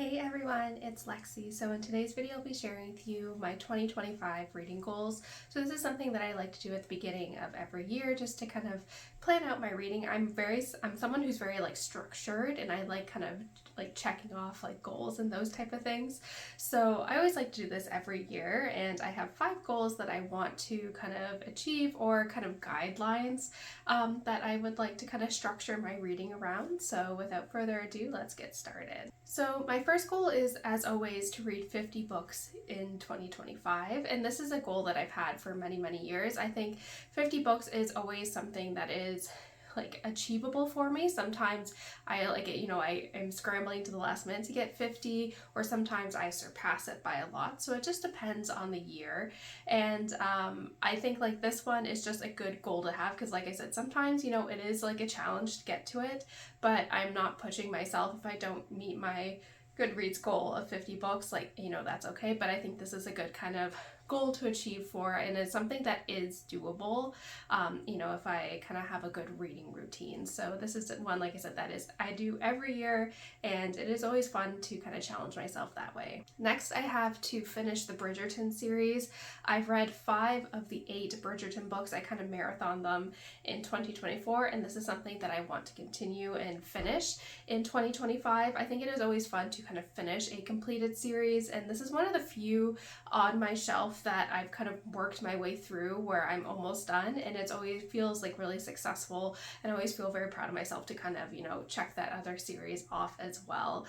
Hey everyone, it's Lexie. So in today's video, I'll be sharing with you my 2025 reading goals. So this is something that I like to do at the beginning of every year just to kind of plan out my reading. I'm someone who's very structured, and I like kind of checking off goals and those type of things. So I always like to do this every year, and I have 5 goals that I want to kind of achieve, or kind of guidelines that I would like to kind of structure my reading around. So without further ado, let's get started. So my first goal is, as always, to read 50 books in 2025, and this is a goal that I've had for many years. I think 50 books is always something that is achievable for me. Sometimes I I am scrambling to the last minute to get 50, or sometimes I surpass it by a lot. So it just depends on the year. And I think this one is just a good goal to have, because like I said, sometimes it is a challenge to get to it, but I'm not pushing myself if I don't meet my Goodreads goal of 50 books. That's okay. But I think this is a good kind of goal to achieve for, and it's something that is doable if I kind of have a good reading routine. So this is one, like I said, that is I do every year, and it is always fun to kind of challenge myself that way. Next, I have to finish the Bridgerton series. I've read 5 of the 8 Bridgerton books. I kind of marathon them in 2024, and this is something that I want to continue and finish in 2025. I think it is always fun to kind of finish a completed series, and this is one of the few on my shelf that I've kind of worked my way through where I'm almost done, and it always feels really successful, and I always feel very proud of myself to kind of check that other series off as well.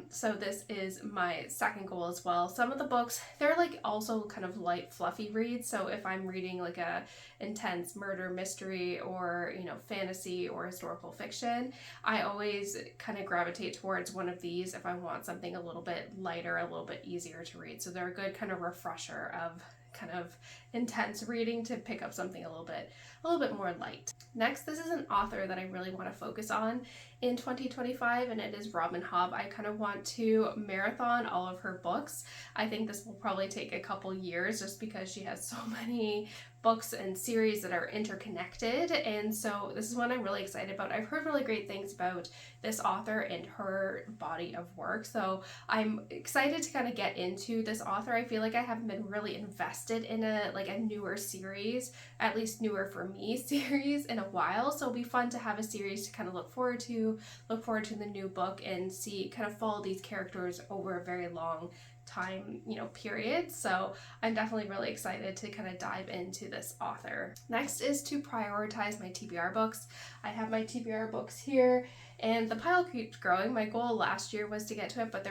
So this is my second goal as well. Some of the books, they're also kind of light fluffy reads, so if I'm reading a intense murder mystery, or fantasy or historical fiction, I always kind of gravitate towards one of these if I want something a little bit lighter, a little bit easier to read. So they're a good kind of refresher of kind of intense reading to pick up something a little bit more light. Next, this is an author that I really want to focus on in 2025, and it is Robin Hobb. I kind of want to marathon all of her books. I think this will probably take a couple years just because she has so many books and series that are interconnected, and so this is one I'm really excited about. I've heard really great things about this author and her body of work, so I'm excited to kind of get into this author. I feel like I haven't been really invested in a newer series, at least newer for me, series in a while, so it'll be fun to have a series to kind of look forward to the new book and see, kind of follow these characters over a very long time period. So I'm definitely really excited to kind of dive into this author. Next is to prioritize my TBR books. I have my TBR books here, and the pile keeps growing. My goal last year was to get to it, but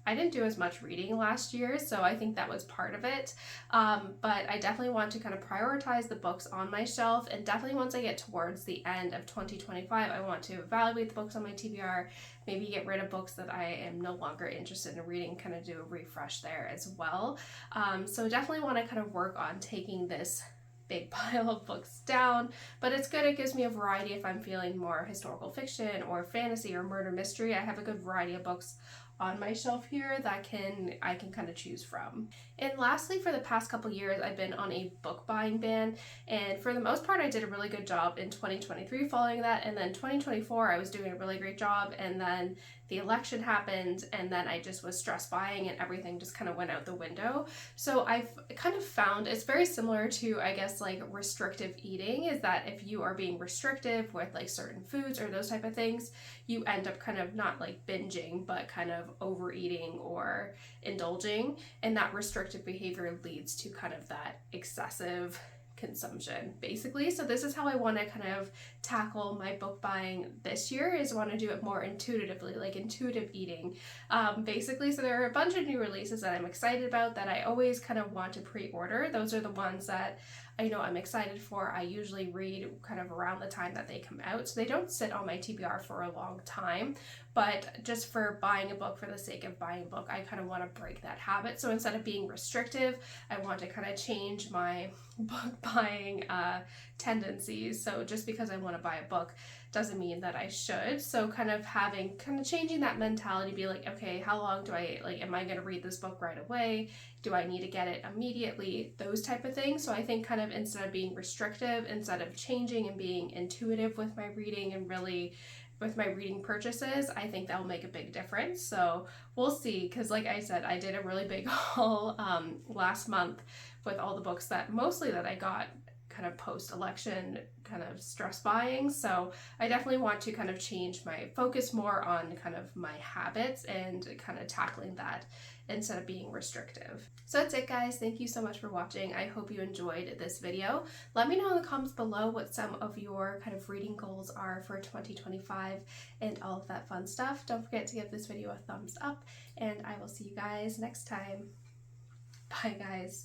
I didn't do as much reading last year, so I think that was part of it. But I definitely want to kind of prioritize the books on my shelf, and definitely once I get towards the end of 2025, I want to evaluate the books on my TBR, maybe get rid of books that I am no longer interested in reading, kind of do a refresh there as well. So definitely want to kind of work on taking this big pile of books down, but it's good. It gives me a variety if I'm feeling more historical fiction or fantasy or murder mystery. I have a good variety of books on my shelf here that I can kind of choose from. And lastly, for the past couple years, I've been on a book buying ban, and for the most part, I did a really good job in 2023 following that, and then 2024, I was doing a really great job, and then the election happened, and then I just was stress buying, and everything just kind of went out the window. So I've kind of found it's very similar to, I guess, restrictive eating, is that if you are being restrictive with certain foods or those type of things, you end up kind of not binging, but kind of overeating or indulging, and that restrictive behavior leads to kind of that excessive consumption, basically. So this is how I want to kind of tackle my book buying this year, is want to do it more intuitively, intuitive eating, basically. So there are a bunch of new releases that I'm excited about that I always kind of want to pre-order. Those are the ones that I know I'm excited for. I usually read kind of around the time that they come out, so they don't sit on my TBR for a long time. But just for buying a book for the sake of buying a book, I kind of want to break that habit. So instead of being restrictive, I want to kind of change my book buying tendencies. So just because I want to buy a book doesn't mean that I should. So kind of changing that mentality, be okay, how long do I, am I going to read this book right away? Do I need to get it immediately? Those type of things. So I think kind of instead of being restrictive, instead of changing and being intuitive with my reading and really with my reading purchases, I think that will make a big difference. So we'll see, because like I said, I did a really big haul last month with all the books that mostly that I got kind of post-election kind of stress buying. So I definitely want to kind of change my focus more on kind of my habits and kind of tackling that instead of being restrictive. So that's it, guys. Thank you so much for watching. I hope you enjoyed this video. Let me know in the comments below what some of your kind of reading goals are for 2025 and all of that fun stuff. Don't forget to give this video a thumbs up, and I will see you guys next time. Bye, guys.